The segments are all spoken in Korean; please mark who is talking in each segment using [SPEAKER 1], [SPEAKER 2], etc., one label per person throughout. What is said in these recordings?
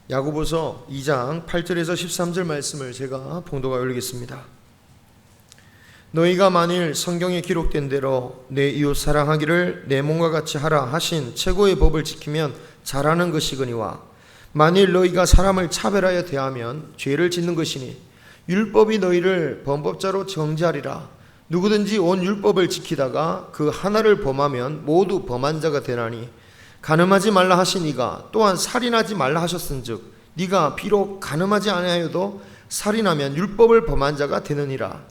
[SPEAKER 1] 야고보서 2장 8절에서 13절 말씀을 제가 봉독하여 올리겠습니다. 너희가 만일 성경에 기록된 대로 내 이웃 사랑하기를 내 몸과 같이 하라 하신 최고의 법을 지키면 잘하는 것이거니와 만일 너희가 사람을 차별하여 대하면 죄를 짓는 것이니 율법이 너희를 범법자로 정죄하리라. 누구든지 온 율법을 지키다가 그 하나를 범하면 모두 범한 자가 되나니 간음하지 말라 하신 이가 또한 살인하지 말라 하셨은즉 네가 비록 간음하지 아니하여도 살인하면 율법을 범한 자가 되느니라.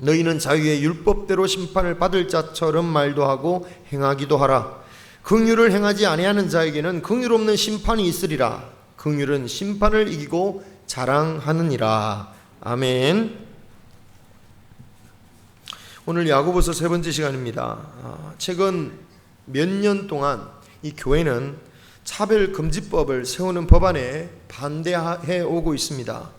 [SPEAKER 1] 너희는 자유의 율법대로 심판을 받을 자처럼 말도 하고 행하기도 하라. 긍휼을 행하지 아니하는 자에게는 긍휼 없는 심판이 있으리라. 긍휼은 심판을 이기고 자랑하느니라. 아멘. 오늘 야고보서 세 번째 시간입니다. 최근 몇 년 동안 이 교회는 차별금지법을 세우는 법안에 반대해 오고 있습니다.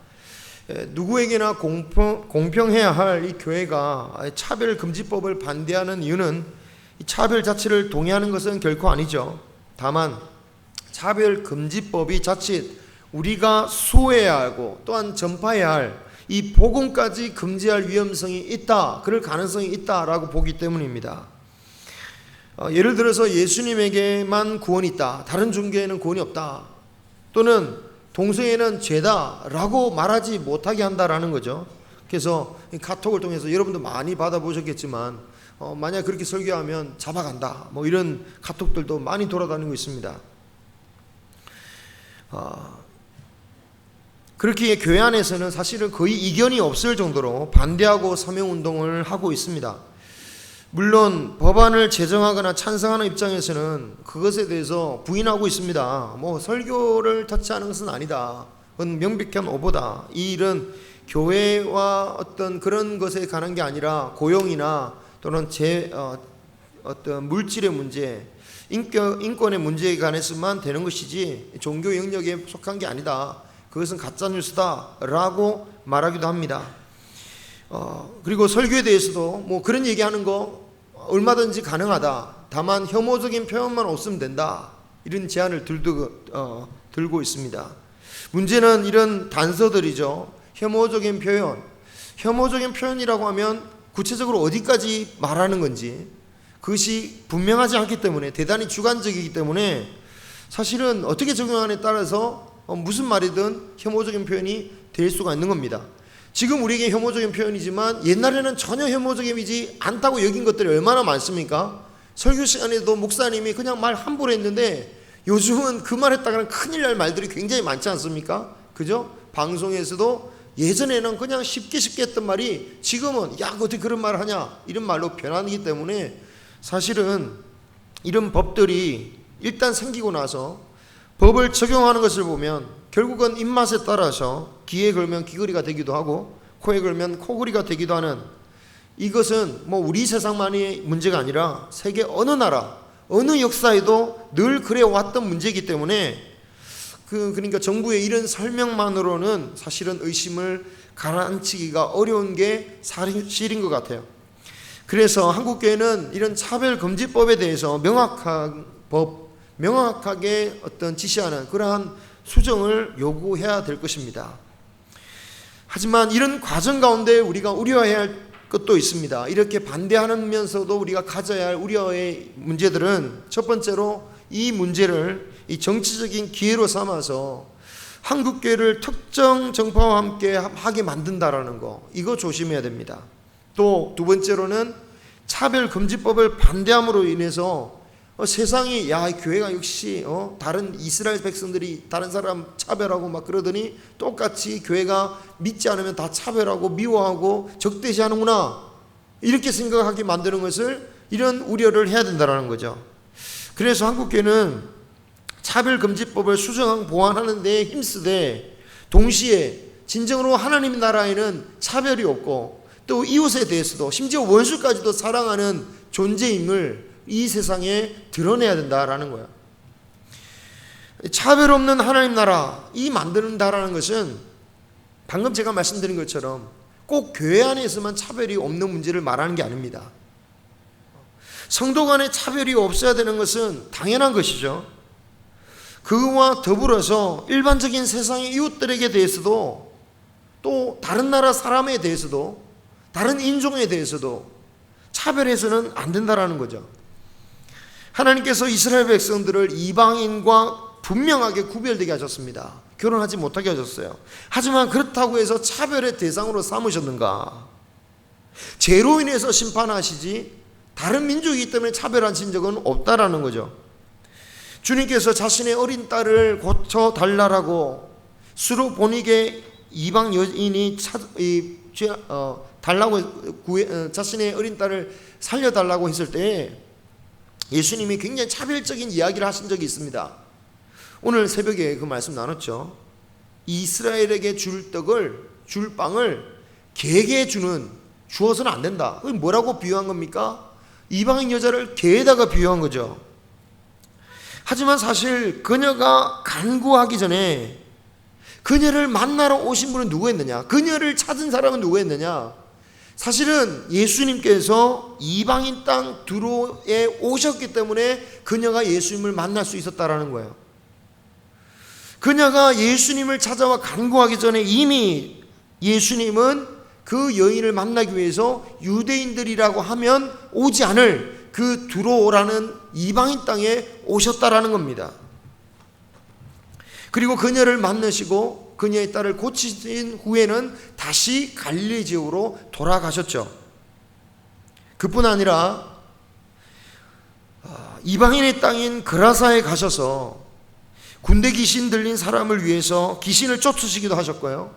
[SPEAKER 1] 누구에게나 공평해야 할 이 교회가 차별금지법을 반대하는 이유는 이 차별 자체를 동의하는 것은 결코 아니죠. 다만 차별금지법이 자칫 우리가 수호해야 하고 또한 전파해야 할 이 복음까지 금지할 위험성이 있다, 그럴 가능성이 있다라고 보기 때문입니다. 예를 들어서 예수님에게만 구원이 있다, 다른 종교에는 구원이 없다, 또는 동성애는 죄다라고 말하지 못하게 한다라는 거죠. 그래서 카톡을 통해서 여러분도 많이 받아보셨겠지만 만약 그렇게 설교하면 잡아간다, 뭐 이런 카톡들도 많이 돌아다니고 있습니다. 그렇게 교회 안에서는 사실은 거의 이견이 없을 정도로 반대하고 서명운동을 하고 있습니다. 물론 법안을 제정하거나 찬성하는 입장에서는 그것에 대해서 부인하고 있습니다. 뭐 설교를 터치하는 것은 아니다, 그건 명백한 오보다, 이 일은 교회와 어떤 그런 것에 관한 게 아니라 고용이나 또는 어떤 물질의 문제, 인권의 문제에 관해서만 되는 것이지 종교 영역에 속한 게 아니다, 그것은 가짜뉴스다 라고 말하기도 합니다. 그리고 설교에 대해서도 뭐 그런 얘기하는 거 얼마든지 가능하다, 다만 혐오적인 표현만 없으면 된다, 이런 제안을 들고 있습니다. 문제는 이런 단서들이죠. 혐오적인 표현이라고 하면 구체적으로 어디까지 말하는 건지 그것이 분명하지 않기 때문에, 대단히 주관적이기 때문에 사실은 어떻게 적용하느냐에 따라서 무슨 말이든 혐오적인 표현이 될 수가 있는 겁니다. 지금 우리에게 혐오적인 표현이지만 옛날에는 전혀 혐오적이지 않다고 여긴 것들이 얼마나 많습니까? 설교 시간에도 목사님이 그냥 말 함부로 했는데 요즘은 그 말 했다가는 큰일 날 말들이 굉장히 많지 않습니까? 그죠? 방송에서도 예전에는 그냥 쉽게 했던 말이 지금은 야 어떻게 그런 말을 하냐, 이런 말로 변하기 때문에 사실은 이런 법들이 일단 생기고 나서 법을 적용하는 것을 보면 결국은 입맛에 따라서 귀에 걸면 귀걸이가 되기도 하고 코에 걸면 코걸이가 되기도 하는, 이것은 뭐 우리 세상만의 문제가 아니라 세계 어느 나라 어느 역사에도 늘 그래 왔던 문제이기 때문에 그러니까 정부의 이런 설명만으로는 사실은 의심을 가라앉히기가 어려운 게 사실인 것 같아요. 그래서 한국교회는 이런 차별금지법에 대해서 명확하게 어떤 지시하는 그러한 수정을 요구해야 될 것입니다. 하지만 이런 과정 가운데 우리가 우려해야 할 것도 있습니다. 이렇게 반대하면서도 우리가 가져야 할 우려의 문제들은, 첫 번째로 이 문제를 이 정치적인 기회로 삼아서 한국교회를 특정 정파와 함께 하게 만든다라는 거, 이거 조심해야 됩니다. 또 두 번째로는 차별금지법을 반대함으로 인해서 세상이 야 교회가 역시 다른 이스라엘 백성들이 다른 사람 차별하고 막 그러더니 똑같이 교회가 믿지 않으면 다 차별하고 미워하고 적대시하는구나, 이렇게 생각하게 만드는 것을, 이런 우려를 해야 된다는 거죠. 그래서 한국교회는 차별금지법을 수정 보완하는 데 힘쓰되 동시에 진정으로 하나님 나라에는 차별이 없고 또 이웃에 대해서도 심지어 원수까지도 사랑하는 존재임을 이 세상에 드러내야 된다라는 거야. 차별 없는 하나님 나라 이 만드는다라는 것은 방금 제가 말씀드린 것처럼 꼭 교회 안에서만 차별이 없는 문제를 말하는 게 아닙니다. 성도 간에 차별이 없어야 되는 것은 당연한 것이죠. 그와 더불어서 일반적인 세상의 이웃들에게 대해서도, 또 다른 나라 사람에 대해서도, 다른 인종에 대해서도 차별해서는 안 된다라는 거죠. 하나님께서 이스라엘 백성들을 이방인과 분명하게 구별되게 하셨습니다. 결혼하지 못하게 하셨어요. 하지만 그렇다고 해서 차별의 대상으로 삼으셨는가? 죄로 인해서 심판하시지 다른 민족이기 때문에 차별하신 적은 없다라는 거죠. 주님께서 자신의 어린 딸을 고쳐달라고 수로 본익에 이방 여인이 자신의 어린 딸을 살려달라고 했을 때 예수님이 굉장히 차별적인 이야기를 하신 적이 있습니다. 오늘 새벽에 그 말씀 나눴죠. 이스라엘에게 줄 빵을 개에게 주어서는 안 된다. 그게 뭐라고 비유한 겁니까? 이방인 여자를 개에다가 비유한 거죠. 하지만 사실 그녀가 간구하기 전에 그녀를 만나러 오신 분은 누구였느냐? 그녀를 찾은 사람은 누구였느냐? 사실은 예수님께서 이방인 땅 두로에 오셨기 때문에 그녀가 예수님을 만날 수 있었다라는 거예요. 그녀가 예수님을 찾아와 간구하기 전에 이미 예수님은 그 여인을 만나기 위해서 유대인들이라고 하면 오지 않을 그 두로라는 이방인 땅에 오셨다라는 겁니다. 그리고 그녀를 만나시고 그녀의 딸을 고치신 후에는 다시 갈릴리 지역으로 돌아가셨죠. 그뿐 아니라 이방인의 땅인 그라사에 가셔서 군대 귀신 들린 사람을 위해서 귀신을 쫓으시기도 하셨고요.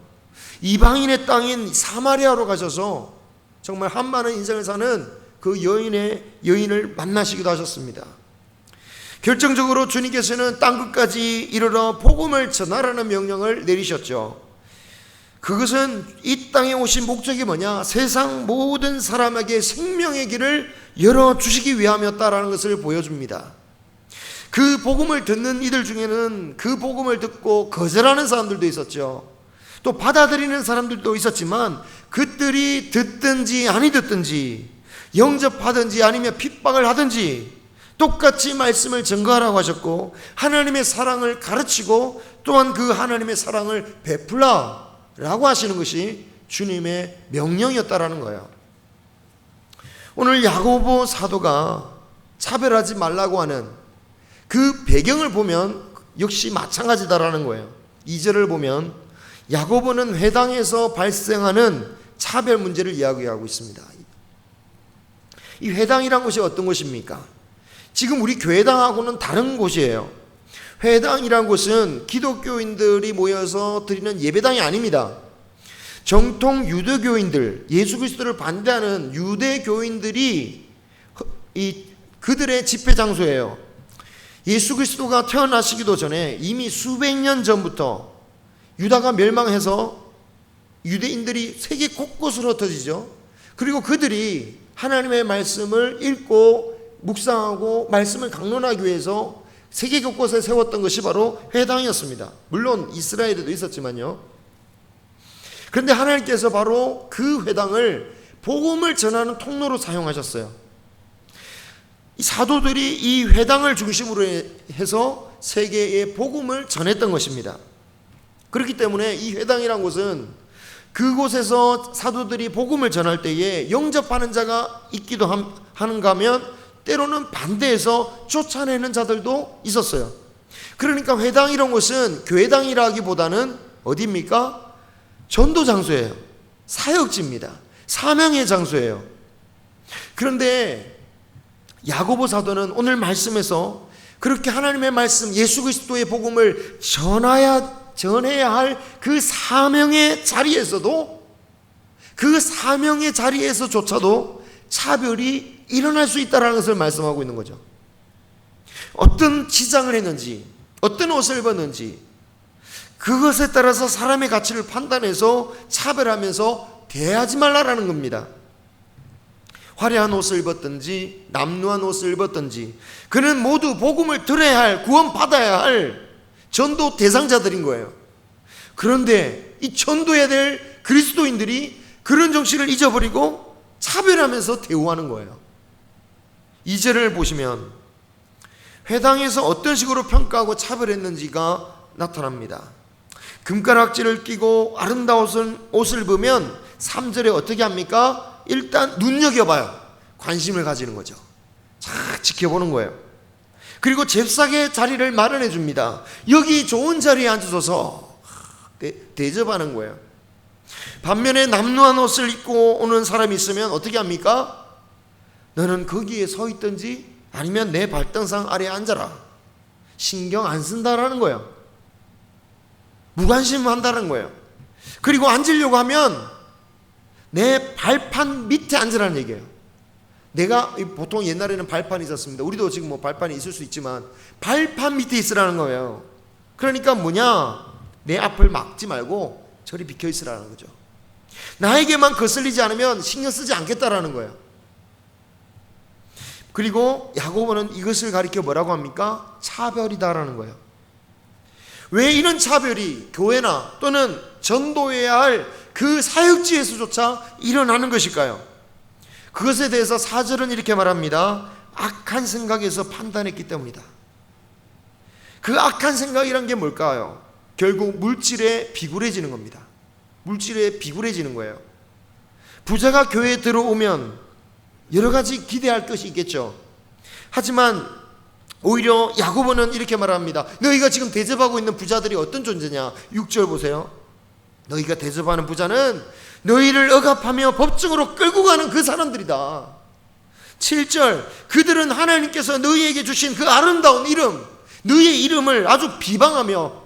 [SPEAKER 1] 이방인의 땅인 사마리아로 가셔서 정말 한많은 인생을 사는 그 여인을 만나시기도 하셨습니다. 결정적으로 주님께서는 땅끝까지 이르러 복음을 전하라는 명령을 내리셨죠. 그것은 이 땅에 오신 목적이 뭐냐? 세상 모든 사람에게 생명의 길을 열어주시기 위함이었다라는 것을 보여줍니다. 그 복음을 듣는 이들 중에는 그 복음을 듣고 거절하는 사람들도 있었죠. 또 받아들이는 사람들도 있었지만 그들이 듣든지 아니 듣든지 영접하든지 아니면 핍박을 하든지 똑같이 말씀을 증거하라고 하셨고 하나님의 사랑을 가르치고 또한 그 하나님의 사랑을 베풀라라고 하시는 것이 주님의 명령이었다라는 거예요. 오늘 야고보 사도가 차별하지 말라고 하는 그 배경을 보면 역시 마찬가지다라는 거예요. 2절을 보면 야고보는 회당에서 발생하는 차별 문제를 이야기하고 있습니다. 이 회당이란 곳이 어떤 곳입니까? 지금 우리 교회당하고는 다른 곳이에요. 회당이란 곳은 기독교인들이 모여서 드리는 예배당이 아닙니다. 정통 유대교인들, 예수 그리스도를 반대하는 유대교인들이 그들의 집회 장소예요. 예수 그리스도가 태어나시기도 전에 이미 수백 년 전부터 유다가 멸망해서 유대인들이 세계 곳곳으로 흩어지죠. 그리고 그들이 하나님의 말씀을 읽고 묵상하고 말씀을 강론하기 위해서 세계 곳곳에 세웠던 것이 바로 회당이었습니다. 물론 이스라엘에도 있었지만요. 그런데 하나님께서 바로 그 회당을 복음을 전하는 통로로 사용하셨어요. 이 사도들이 이 회당을 중심으로 해서 세계에 복음을 전했던 것입니다. 그렇기 때문에 이 회당이란 곳은 그곳에서 사도들이 복음을 전할 때에 영접하는 자가 있기도 하는가 하면 때로는 반대해서 쫓아내는 자들도 있었어요. 그러니까 회당이란 곳은 교회당이라기보다는 어디입니까? 전도 장소예요. 사역지입니다. 사명의 장소예요. 그런데 야고보 사도는 오늘 말씀에서 그렇게 하나님의 말씀 예수 그리스도의 복음을 전해야 할 그 사명의 자리에서도 그 사명의 자리에서조차도 차별이 일어날 수 있다는 것을 말씀하고 있는 거죠. 어떤 지장을 했는지 어떤 옷을 입었는지 그것에 따라서 사람의 가치를 판단해서 차별하면서 대하지 말라라는 겁니다. 화려한 옷을 입었든지 남루한 옷을 입었든지 그는 모두 복음을 들어야 할 구원받아야 할 전도 대상자들인 거예요. 그런데 이 전도해야 될 그리스도인들이 그런 정신을 잊어버리고 차별하면서 대우하는 거예요. 2절을 보시면 회당에서 어떤 식으로 평가하고 차별했는지가 나타납니다. 금가락지를 끼고 아름다운 옷을 보면 3절에 어떻게 합니까? 일단 눈여겨봐요. 관심을 가지는 거죠. 잘 지켜보는 거예요. 그리고 잽싸게 자리를 마련해 줍니다. 여기 좋은 자리에 앉으셔서 대접하는 거예요. 반면에 남루한 옷을 입고 오는 사람이 있으면 어떻게 합니까? 너는 거기에 서 있든지 아니면 내 발등상 아래에 앉아라. 신경 안 쓴다라는 거예요. 무관심한다는 거예요. 그리고 앉으려고 하면 내 발판 밑에 앉으라는 얘기예요. 내가 보통 옛날에는 발판이 있었습니다. 우리도 지금 뭐 발판이 있을 수 있지만 발판 밑에 있으라는 거예요. 그러니까 뭐냐? 내 앞을 막지 말고 저리 비켜 있으라는 거죠. 나에게만 거슬리지 않으면 신경 쓰지 않겠다라는 거예요. 그리고 야고보는 이것을 가리켜 뭐라고 합니까? 차별이다라는 거예요. 왜 이런 차별이 교회나 또는 전도해야 할 그 사역지에서조차 일어나는 것일까요? 그것에 대해서 4절은 이렇게 말합니다. 악한 생각에서 판단했기 때문이다. 그 악한 생각이란 게 뭘까요? 결국 물질에 비굴해지는 겁니다. 물질에 비굴해지는 거예요. 부자가 교회에 들어오면 여러 가지 기대할 것이 있겠죠. 하지만 오히려 야고보는 이렇게 말합니다. 너희가 지금 대접하고 있는 부자들이 어떤 존재냐? 6절 보세요. 너희가 대접하는 부자는 너희를 억압하며 법정으로 끌고 가는 그 사람들이다. 7절 그들은 하나님께서 너희에게 주신 그 아름다운 이름, 너희의 이름을 아주 비방하며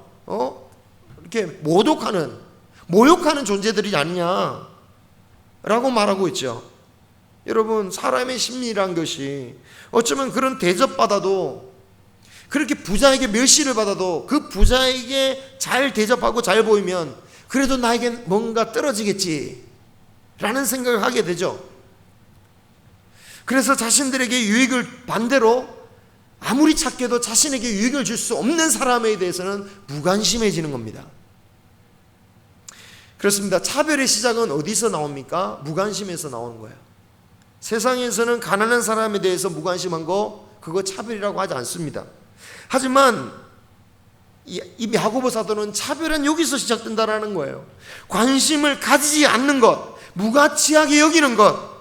[SPEAKER 1] 이렇게 모욕하는 존재들이 아니냐 라고 말하고 있죠. 여러분, 사람의 심리란 것이 어쩌면 그런 대접받아도, 그렇게 부자에게 멸시를 받아도 그 부자에게 잘 대접하고 잘 보이면 그래도 나에게 뭔가 떨어지겠지 라는 생각을 하게 되죠. 그래서 자신들에게 유익을 반대로 아무리 착해도 자신에게 유익을 줄 수 없는 사람에 대해서는 무관심해지는 겁니다. 그렇습니다. 차별의 시작은 어디서 나옵니까? 무관심에서 나오는 거예요. 세상에서는 가난한 사람에 대해서 무관심한 거, 그거 차별이라고 하지 않습니다. 하지만 이 야고보 사도는 차별은 여기서 시작된다라는 거예요. 관심을 가지지 않는 것, 무가치하게 여기는 것,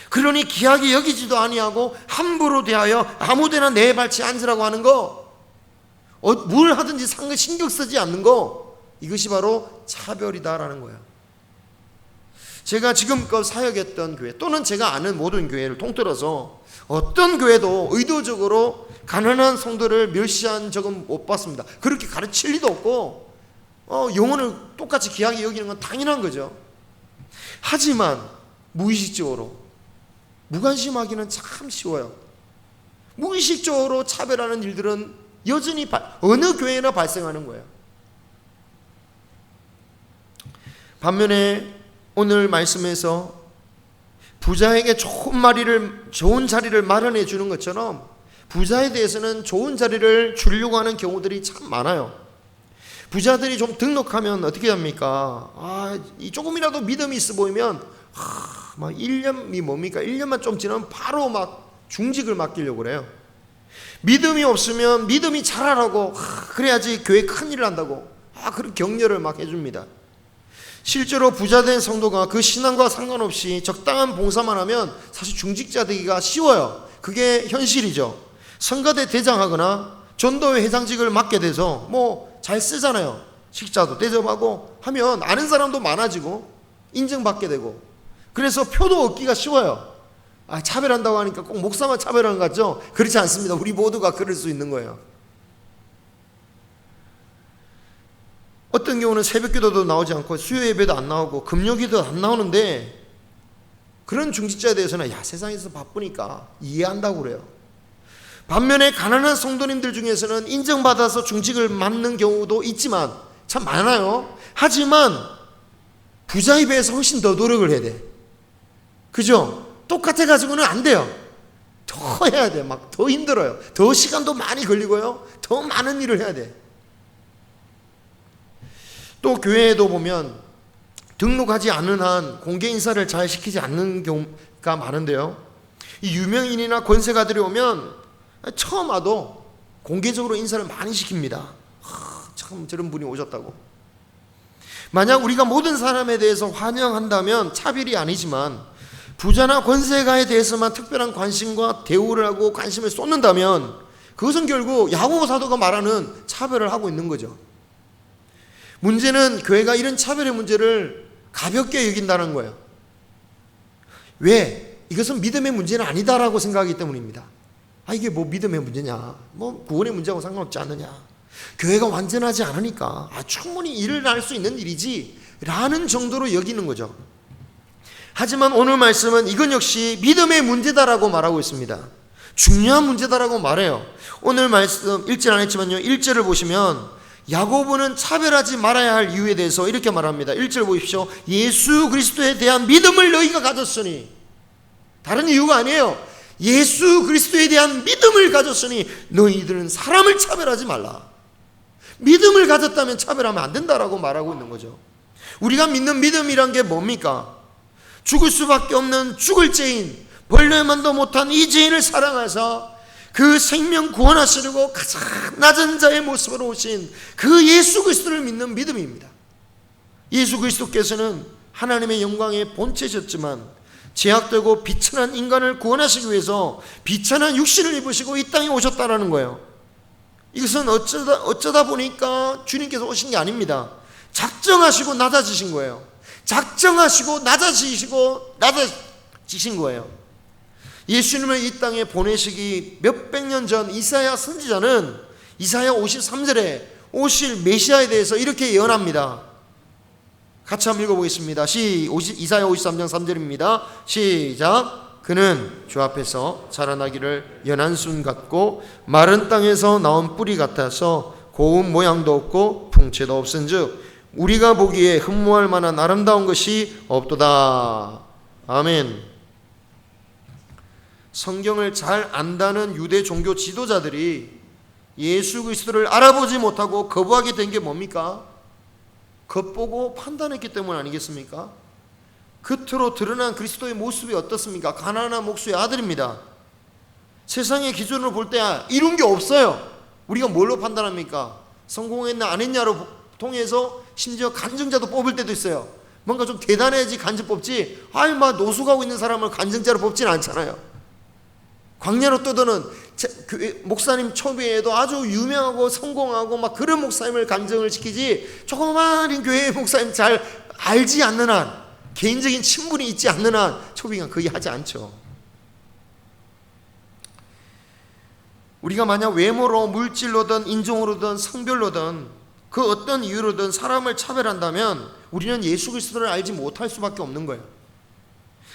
[SPEAKER 1] 그러니 귀하게 여기지도 아니하고 함부로 대하여 아무데나 내발치 앉으라고 하는 거, 뭘 하든지 신경 쓰지 않는 거, 이것이 바로 차별이다라는 거예요. 제가 지금껏 사역했던 교회 또는 제가 아는 모든 교회를 통틀어서 어떤 교회도 의도적으로 가난한 성도를 멸시한 적은 못 봤습니다. 그렇게 가르칠 리도 없고 영혼을 똑같이 귀하게 여기는 건 당연한 거죠. 하지만 무의식적으로 무관심하기는 참 쉬워요. 무의식적으로 차별하는 일들은 여전히 어느 교회나 발생하는 거예요. 반면에 오늘 말씀에서 부자에게 좋은 자리를 마련해 주는 것처럼 부자에 대해서는 좋은 자리를 주려고 하는 경우들이 참 많아요. 부자들이 좀 등록하면 어떻게 합니까? 이 조금이라도 믿음이 있어 보이면 막 1년이 뭡니까? 1년만 좀 지나면 바로 막 중직을 맡기려고 그래요. 믿음이 없으면 믿음이 잘하라고 그래야지 교회 큰일을 한다고 그런 격려를 막 해줍니다. 실제로 부자된 성도가 그 신앙과 상관없이 적당한 봉사만 하면 사실 중직자 되기가 쉬워요. 그게 현실이죠. 성가대 대장하거나 전도회 회장직을 맡게 돼서 뭐 잘 쓰잖아요. 식자도 대접하고 하면 아는 사람도 많아지고 인정받게 되고, 그래서 표도 얻기가 쉬워요. 차별한다고 하니까 꼭 목사만 차별하는 것 같죠? 그렇지 않습니다. 우리 모두가 그럴 수 있는 거예요. 어떤 경우는 새벽기도도 나오지 않고 수요예배도 안 나오고 금요기도 안 나오는데, 그런 중직자에 대해서는 세상에서 바쁘니까 이해한다고 그래요. 반면에 가난한 성도님들 중에서는 인정받아서 중직을 맡는 경우도 있지만 참 많아요. 하지만 부자에 비해서 훨씬 더 노력을 해야 돼. 그죠? 똑같아 가지고는 안 돼요. 더 해야 돼. 막 더 힘들어요. 더 시간도 많이 걸리고요. 더 많은 일을 해야 돼. 또 교회에도 보면 등록하지 않은 한 공개 인사를 잘 시키지 않는 경우가 많은데요. 이 유명인이나 권세가들이 오면 처음 와도 공개적으로 인사를 많이 시킵니다. 참 저런 분이 오셨다고. 만약 우리가 모든 사람에 대해서 환영한다면 차별이 아니지만 부자나 권세가에 대해서만 특별한 관심과 대우를 하고 관심을 쏟는다면 그것은 결국 야고보 사도가 말하는 차별을 하고 있는 거죠. 문제는 교회가 이런 차별의 문제를 가볍게 여긴다는 거예요. 왜? 이것은 믿음의 문제는 아니다라고 생각하기 때문입니다. 이게 뭐 믿음의 문제냐, 뭐 구원의 문제하고 상관없지 않느냐, 교회가 완전하지 않으니까 충분히 일어날 수 있는 일이지 라는 정도로 여기는 거죠. 하지만 오늘 말씀은 이건 역시 믿음의 문제다라고 말하고 있습니다. 중요한 문제다라고 말해요. 오늘 말씀 읽질 않았지만요, 1절을 보시면 야고보는 차별하지 말아야 할 이유에 대해서 이렇게 말합니다. 1절 보십시오. 예수 그리스도에 대한 믿음을 너희가 가졌으니, 다른 이유가 아니에요. 예수 그리스도에 대한 믿음을 가졌으니 너희들은 사람을 차별하지 말라. 믿음을 가졌다면 차별하면 안 된다라고 말하고 있는 거죠. 우리가 믿는 믿음이란 게 뭡니까? 죽을 수밖에 없는 죽을 죄인, 벌레만도 못한 이 죄인을 사랑하사 그 생명 구원하시려고 가장 낮은 자의 모습으로 오신 그 예수 그리스도를 믿는 믿음입니다. 예수 그리스도께서는 하나님의 영광의 본체셨지만 죄악되고 비천한 인간을 구원하시기 위해서 비천한 육신을 입으시고 이 땅에 오셨다라는 거예요. 이것은 어쩌다 보니까 주님께서 오신 게 아닙니다. 작정하시고 낮아지신 거예요. 작정하시고 낮아지신 거예요. 예수님을 이 땅에 보내시기 몇백 년 전 이사야 선지자는 이사야 53절에 오실 메시아에 대해서 이렇게 예언합니다. 같이 한번 읽어보겠습니다. 이사야 53장 3절입니다. 시작. 그는 주 앞에서 자라나기를 연한 순 같고 마른 땅에서 나온 뿌리 같아서 고운 모양도 없고 풍채도 없은즉 우리가 보기에 흠모할 만한 아름다운 것이 없도다. 아멘. 성경을 잘 안다는 유대 종교 지도자들이 예수 그리스도를 알아보지 못하고 거부하게 된 게 뭡니까? 겉보고 판단했기 때문 아니겠습니까? 겉으로 드러난 그리스도의 모습이 어떻습니까? 가나안한 목수의 아들입니다. 세상의 기준으로 볼 때 이룬 게 없어요. 우리가 뭘로 판단합니까? 성공했나 안 했냐로 통해서 심지어 간증자도 뽑을 때도 있어요. 뭔가 좀 대단해야지 간증 뽑지, 막 노숙하고 있는 사람을 간증자로 뽑지는 않잖아요. 광야로 떠도는 목사님 초비에도 아주 유명하고 성공하고 막 그런 목사님을 간증을 시키지, 조그마한 교회 목사님 잘 알지 않는 한, 개인적인 친분이 있지 않는 한 초빙은 거의 하지 않죠. 우리가 만약 외모로, 물질로든 인종으로든 성별로든 그 어떤 이유로든 사람을 차별한다면 우리는 예수 그리스도를 알지 못할 수밖에 없는 거예요.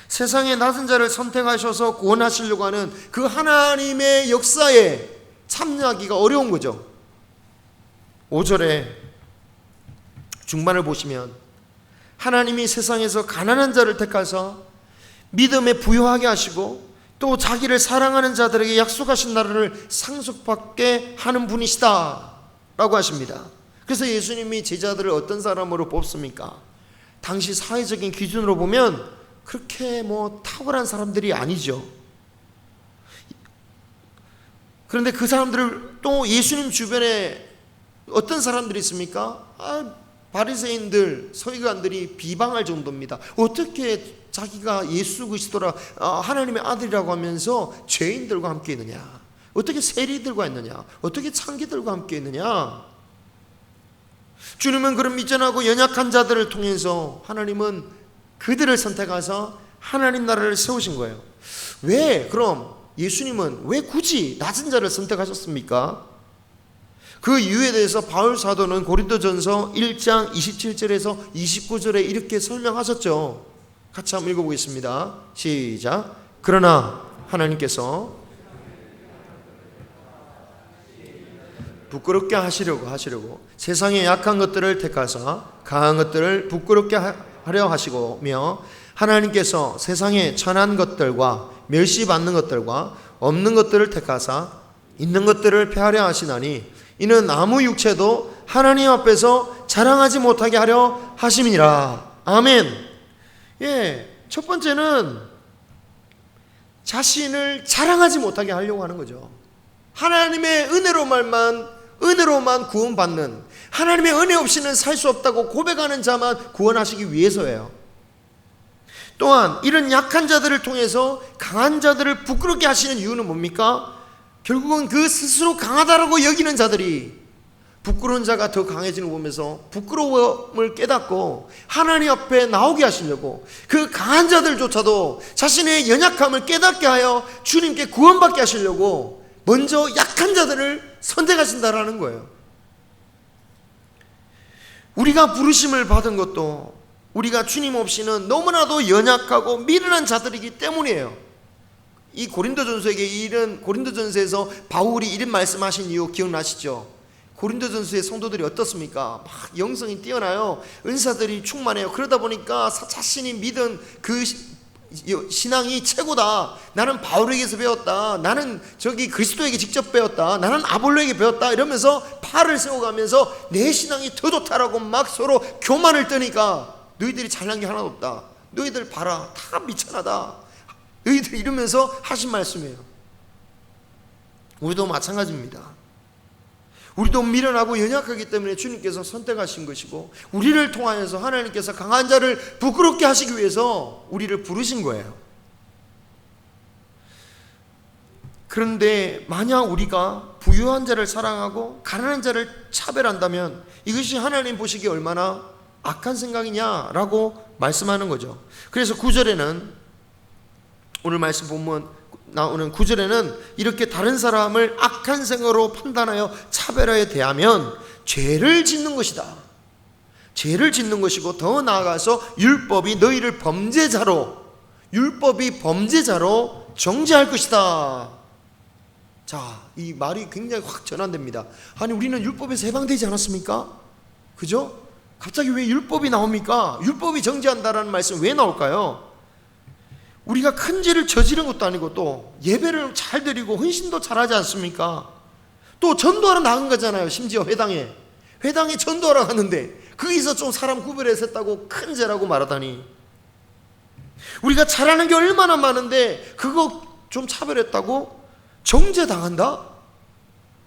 [SPEAKER 1] 세상의 낮은 자를 선택하셔서 구원하시려고 하는 그 하나님의 역사에 참여하기가 어려운 거죠. 5절에 중반을 보시면 하나님이 세상에서 가난한 자를 택하사 믿음에 부유하게 하시고 또 자기를 사랑하는 자들에게 약속하신 나라를 상속받게 하는 분이시다 라고 하십니다. 그래서 예수님이 제자들을 어떤 사람으로 뽑습니까? 당시 사회적인 기준으로 보면 그렇게 탁월한 사람들이 아니죠. 그런데 그 사람들을 또 예수님 주변에 어떤 사람들이 있습니까? 바리새인들, 서기관들이 비방할 정도입니다. 어떻게 자기가 예수 그리스도라 하나님의 아들이라고 하면서 죄인들과 함께 있느냐? 어떻게 세리들과 있느냐? 어떻게 창기들과 함께 있느냐? 주님은 그런 미전하고 연약한 자들을 통해서 하나님은 그들을 선택해서 하나님 나라를 세우신 거예요. 왜 그럼 예수님은 왜 굳이 낮은 자를 선택하셨습니까? 그 이유에 대해서 바울 사도는 고린도전서 1장 27절에서 29절에 이렇게 설명하셨죠. 같이 한번 읽어보겠습니다. 시작. 그러나 하나님께서 부끄럽게 하시려고 세상의 약한 것들을 택하사 강한 것들을 부끄럽게 하려 하시고며 하나님께서 세상의 천한 것들과 멸시받는 것들과 없는 것들을 택하사 있는 것들을 폐하려 하시나니 이는 아무 육체도 하나님 앞에서 자랑하지 못하게 하려 하심이니라. 아멘. 첫 번째는 자신을 자랑하지 못하게 하려고 하는 거죠. 하나님의 은혜로만 구원받는, 하나님의 은혜 없이는 살 수 없다고 고백하는 자만 구원하시기 위해서예요. 또한 이런 약한 자들을 통해서 강한 자들을 부끄럽게 하시는 이유는 뭡니까? 결국은 그 스스로 강하다라고 여기는 자들이 부끄러운 자가 더 강해지는 거 보면서 부끄러움을 깨닫고 하나님 앞에 나오게 하시려고, 그 강한 자들조차도 자신의 연약함을 깨닫게 하여 주님께 구원받게 하시려고 먼저 약한 자들을 선택하신다라는 거예요. 우리가 부르심을 받은 것도 우리가 주님 없이는 너무나도 연약하고 미련한 자들이기 때문이에요. 이 고린도전서에서 바울이 이런 말씀하신 이유 기억나시죠? 고린도전서의 성도들이 어떻습니까? 막 영성이 뛰어나요. 은사들이 충만해요. 그러다 보니까 자신이 믿은 그 신앙이 최고다. 나는 바울에게서 배웠다. 나는 그리스도에게 직접 배웠다. 나는 아볼로에게 배웠다. 이러면서 팔을 세워가면서 내 신앙이 더 좋다라고 막 서로 교만을 떠니까, 너희들이 잘난 게 하나도 없다. 너희들 봐라. 다 미천하다. 너희들 이러면서 하신 말씀이에요. 우리도 마찬가지입니다. 우리도 미련하고 연약하기 때문에 주님께서 선택하신 것이고, 우리를 통하여서 하나님께서 강한 자를 부끄럽게 하시기 위해서 우리를 부르신 거예요. 그런데 만약 우리가 부유한 자를 사랑하고 가난한 자를 차별한다면 이것이 하나님 보시기에 얼마나 악한 생각이냐라고 말씀하는 거죠. 그래서 9절에는, 오늘 말씀 본문 나오는 9절에는 이렇게 다른 사람을 악한 생각으로 판단하여 차별하여 대하면 죄를 짓는 것이다. 죄를 짓는 것이고, 더 나아가서 율법이 너희를 율법이 범죄자로 정죄할 것이다. 자, 이 말이 굉장히 확 전환됩니다. 아니, 우리는 율법에서 해방되지 않았습니까? 그죠? 갑자기 왜 율법이 나옵니까? 율법이 정죄한다라는 말씀 왜 나올까요? 우리가 큰 죄를 저지른 것도 아니고, 또 예배를 잘 드리고 헌신도 잘하지 않습니까? 또 전도하러 나간 거잖아요. 심지어 회당에 전도하러 갔는데 거기서 좀 사람 구별해서 했다고 큰 죄라고 말하다니. 우리가 잘하는 게 얼마나 많은데 그거 좀 차별했다고 정죄당한다?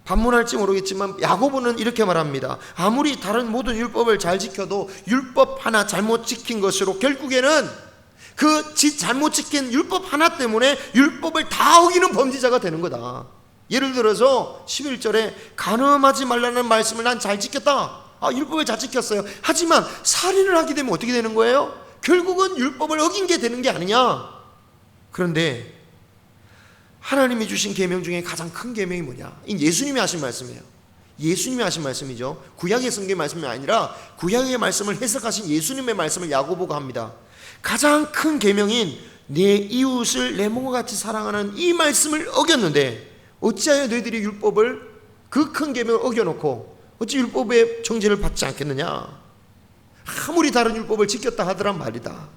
[SPEAKER 1] 반문할지 모르겠지만 야고보는 이렇게 말합니다. 아무리 다른 모든 율법을 잘 지켜도 율법 하나 잘못 지킨 것으로 결국에는 그 잘못 지킨 율법 하나 때문에 율법을 다 어기는 범죄자가 되는 거다. 예를 들어서 11절에 간음하지 말라는 말씀을 난 잘 지켰다. 율법을 잘 지켰어요. 하지만 살인을 하게 되면 어떻게 되는 거예요? 결국은 율법을 어긴 게 되는 게 아니냐. 그런데 하나님이 주신 계명 중에 가장 큰 계명이 뭐냐? 이 예수님이 하신 말씀이에요. 예수님이 하신 말씀이죠. 구약의 성경 말씀이 아니라 구약의 말씀을 해석하신 예수님의 말씀을 야고보가 합니다. 가장 큰 계명인 내 이웃을 내 몸과 같이 사랑하는 이 말씀을 어겼는데 어찌하여 너희들이 율법을, 그 큰 계명을 어겨놓고 어찌 율법의 정죄를 받지 않겠느냐? 아무리 다른 율법을 지켰다 하더란 말이다.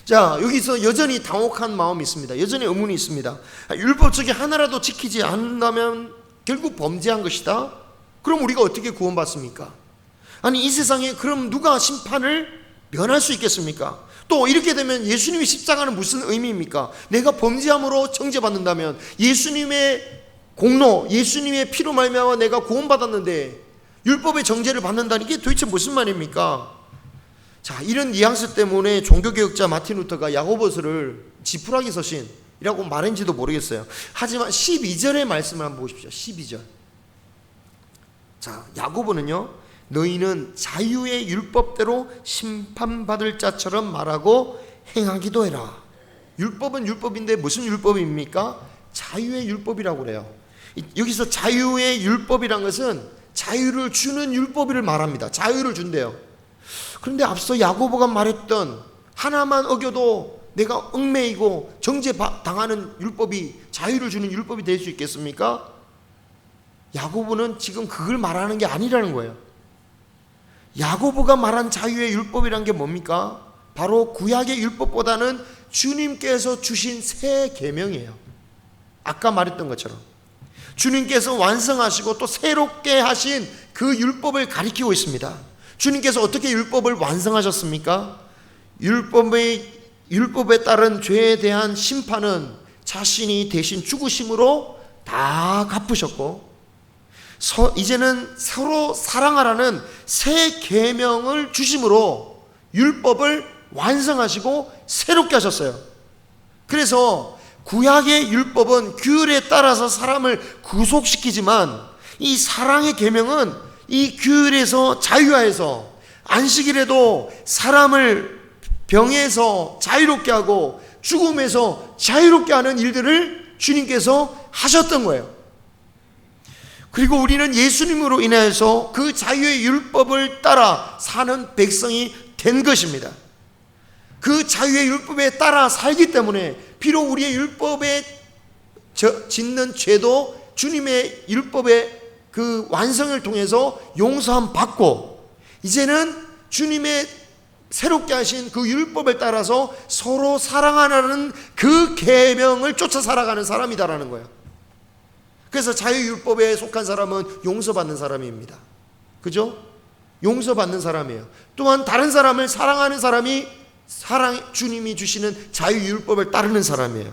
[SPEAKER 1] 자, 여기서 여전히 당혹한 마음이 있습니다. 여전히 의문이 있습니다. 율법 중에 하나라도 지키지 않는다면 결국 범죄한 것이다? 그럼 우리가 어떻게 구원받습니까? 아니, 이 세상에 그럼 누가 심판을 면할 수 있겠습니까? 또 이렇게 되면 예수님이 십자가는 무슨 의미입니까? 내가 범죄함으로 정죄받는다면 예수님의 공로, 예수님의 피로 말미암아 내가 구원받았는데 율법의 정죄를 받는다는 게 도대체 무슨 말입니까? 자, 이런 뉘앙스 때문에 종교개혁자 마틴 루터가 야고보서를 지푸라기 서신이라고 말했는지도 모르겠어요. 하지만 12절의 말씀을 한번 보십시오. 12절. 자, 야고보는요, 너희는 자유의 율법대로 심판받을 자처럼 말하고 행하기도 해라. 율법은 율법인데 무슨 율법입니까? 자유의 율법이라고 그래요. 여기서 자유의 율법이란 것은 자유를 주는 율법을 말합니다. 자유를 준대요. 그런데 앞서 야고보가 말했던 하나만 어겨도 내가 얽매이고 정죄당하는 율법이 자유를 주는 율법이 될 수 있겠습니까? 야고보는 지금 그걸 말하는 게 아니라는 거예요. 야고보가 말한 자유의 율법이란 게 뭡니까? 바로 구약의 율법보다는 주님께서 주신 새 계명이에요. 아까 말했던 것처럼 주님께서 완성하시고 또 새롭게 하신 그 율법을 가리키고 있습니다. 주님께서 어떻게 율법을 완성하셨습니까? 율법에 따른 죄에 대한 심판은 자신이 대신 죽으심으로 다 갚으셨고, 이제는 서로 사랑하라는 새 계명을 주심으로 율법을 완성하시고 새롭게 하셨어요. 그래서 구약의 율법은 규율에 따라서 사람을 구속시키지만, 이 사랑의 계명은 이 규율에서 자유화해서 안식일에도 사람을 병에서 자유롭게 하고 죽음에서 자유롭게 하는 일들을 주님께서 하셨던 거예요. 그리고 우리는 예수님으로 인해서 그 자유의 율법을 따라 사는 백성이 된 것입니다. 그 자유의 율법에 따라 살기 때문에 비록 우리의 율법에 짓는 죄도 주님의 율법의 그 완성을 통해서 용서함 받고, 이제는 주님의 새롭게 하신 그 율법을 따라서 서로 사랑하라는 그 계명을 쫓아 살아가는 사람이다라는 거예요. 그래서 자유율법에 속한 사람은 용서받는 사람입니다. 그죠? 용서받는 사람이에요. 또한 다른 사람을 사랑하는 사람이 주님이 주시는 자유율법을 따르는 사람이에요.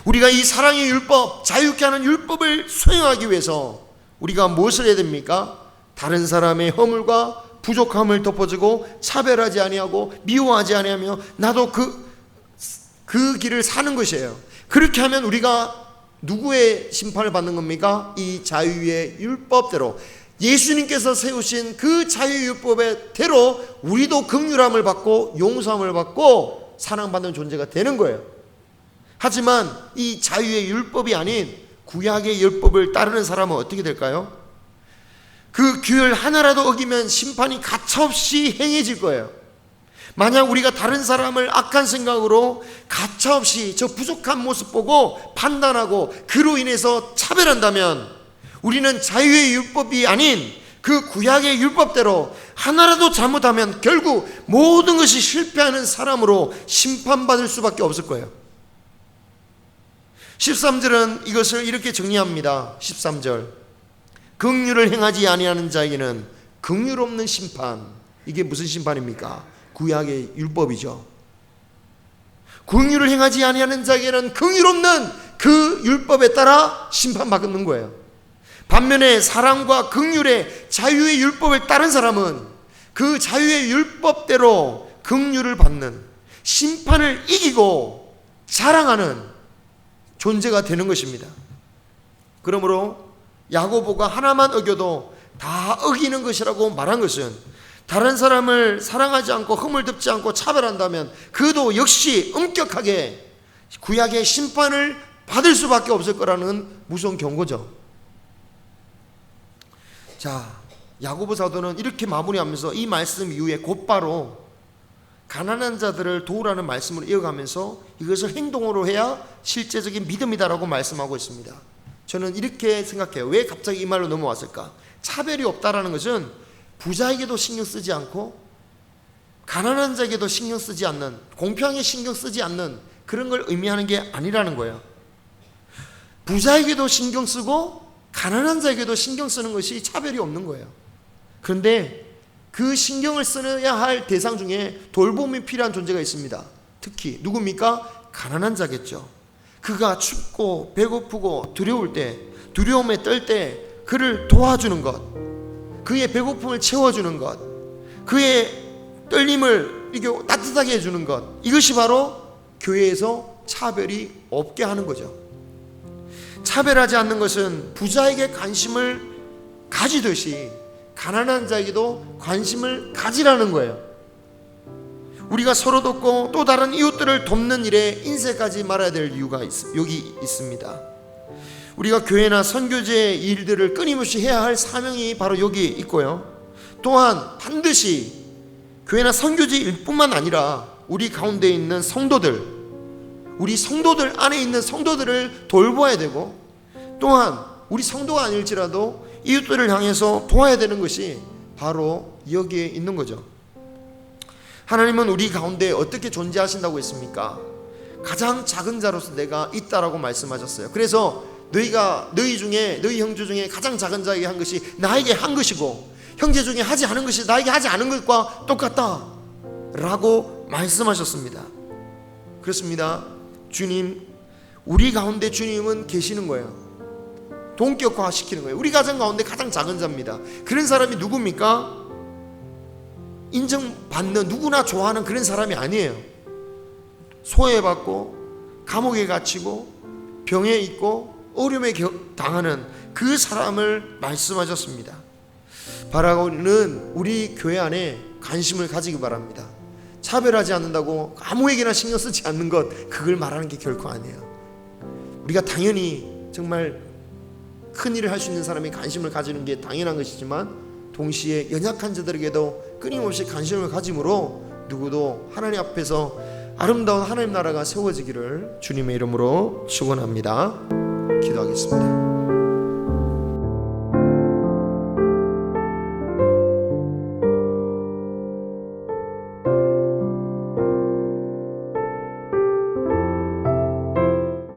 [SPEAKER 1] 우리가 이 사랑의 율법, 자유케 하는 율법을 수행하기 위해서 우리가 무엇을 해야 됩니까? 다른 사람의 허물과 부족함을 덮어주고 차별하지 아니하고 미워하지 아니하며 나도 그 길을 사는 것이에요. 그렇게 하면 우리가 누구의 심판을 받는 겁니까? 이 자유의 율법대로, 예수님께서 세우신 그 자유율법의 대로 우리도 긍휼함을 받고 용서함을 받고 사랑받는 존재가 되는 거예요. 하지만 이 자유의 율법이 아닌 구약의 율법을 따르는 사람은 어떻게 될까요? 그 규율 하나라도 어기면 심판이 가차없이 행해질 거예요. 만약 우리가 다른 사람을 악한 생각으로 가차없이 저 부족한 모습 보고 판단하고 그로 인해서 차별한다면 우리는 자유의 율법이 아닌 그 구약의 율법대로 하나라도 잘못하면 결국 모든 것이 실패하는 사람으로 심판받을 수밖에 없을 거예요. 13절은 이것을 이렇게 정리합니다. 13절, 긍휼을 행하지 아니하는 자에게는 긍휼 없는 심판. 이게 무슨 심판입니까? 구약의 율법이죠. 긍휼을 행하지 아니하는 자에게는 긍휼 없는 그 율법에 따라 심판받는 거예요. 반면에 사랑과 긍휼의 자유의 율법을 따른 사람은 그 자유의 율법대로 긍휼을 받는, 심판을 이기고 자랑하는 존재가 되는 것입니다. 그러므로 야고보가 하나만 어겨도 다 어기는 것이라고 말한 것은, 다른 사람을 사랑하지 않고 흠을 덮지 않고 차별한다면 그도 역시 엄격하게 구약의 심판을 받을 수밖에 없을 거라는 무서운 경고죠. 자, 야고보 사도는 이렇게 마무리하면서 이 말씀 이후에 곧바로 가난한 자들을 도우라는 말씀을 이어가면서 이것을 행동으로 해야 실제적인 믿음이다라고 말씀하고 있습니다. 저는 이렇게 생각해요. 왜 갑자기 이 말로 넘어왔을까? 차별이 없다라는 것은 부자에게도 신경 쓰지 않고 가난한 자에게도 신경 쓰지 않는, 공평하게 신경 쓰지 않는 그런 걸 의미하는 게 아니라는 거예요. 부자에게도 신경 쓰고 가난한 자에게도 신경 쓰는 것이 차별이 없는 거예요. 그런데 그 신경을 써야 할 대상 중에 돌봄이 필요한 존재가 있습니다. 특히 누굽니까? 가난한 자겠죠. 그가 춥고 배고프고 두려울 때, 두려움에 떨 때 그를 도와주는 것, 그의 배고픔을 채워주는 것, 그의 떨림을 이렇게 따뜻하게 해주는 것, 이것이 바로 교회에서 차별이 없게 하는 거죠. 차별하지 않는 것은 부자에게 관심을 가지듯이 가난한 자에게도 관심을 가지라는 거예요. 우리가 서로 돕고 또 다른 이웃들을 돕는 일에 인색하지 말아야 될 이유가 여기 있습니다. 우리가 교회나 선교제 일들을 끊임없이 해야 할 사명이 바로 여기 있고요. 또한 반드시 교회나 선교제 일뿐만 아니라 우리 가운데 있는 성도들, 우리 성도들 안에 있는 성도들을 돌봐야 되고, 또한 우리 성도가 아닐지라도 이웃들을 향해서 도와야 되는 것이 바로 여기에 있는 거죠. 하나님은 우리 가운데 어떻게 존재하신다고 했습니까? 가장 작은 자로서 내가 있다라고 말씀하셨어요. 그래서 너희 형제 중에 가장 작은 자에게 한 것이 나에게 한 것이고, 형제 중에 하지 않은 것이 나에게 하지 않은 것과 똑같다 라고 말씀하셨습니다. 그렇습니다. 주님, 우리 가운데 주님은 계시는 거예요. 동격화 시키는 거예요. 우리 가정 가운데 가장 작은 자입니다. 그런 사람이 누굽니까? 인정받는, 누구나 좋아하는 그런 사람이 아니에요. 소외받고 감옥에 갇히고 병에 있고 어려움에 당하는 그 사람을 말씀하셨습니다. 바라고는 우리 교회 안에 관심을 가지기 바랍니다. 차별하지 않는다고 아무에게나 신경 쓰지 않는 것, 그걸 말하는 게 결코 아니에요. 우리가 당연히 정말 큰 일을 할 수 있는 사람이 관심을 가지는 게 당연한 것이지만, 동시에 연약한 자들에게도 끊임없이 관심을 가짐으로 누구도 하나님 앞에서 아름다운 하나님 나라가 세워지기를 주님의 이름으로 축원합니다. 기도하겠습니다.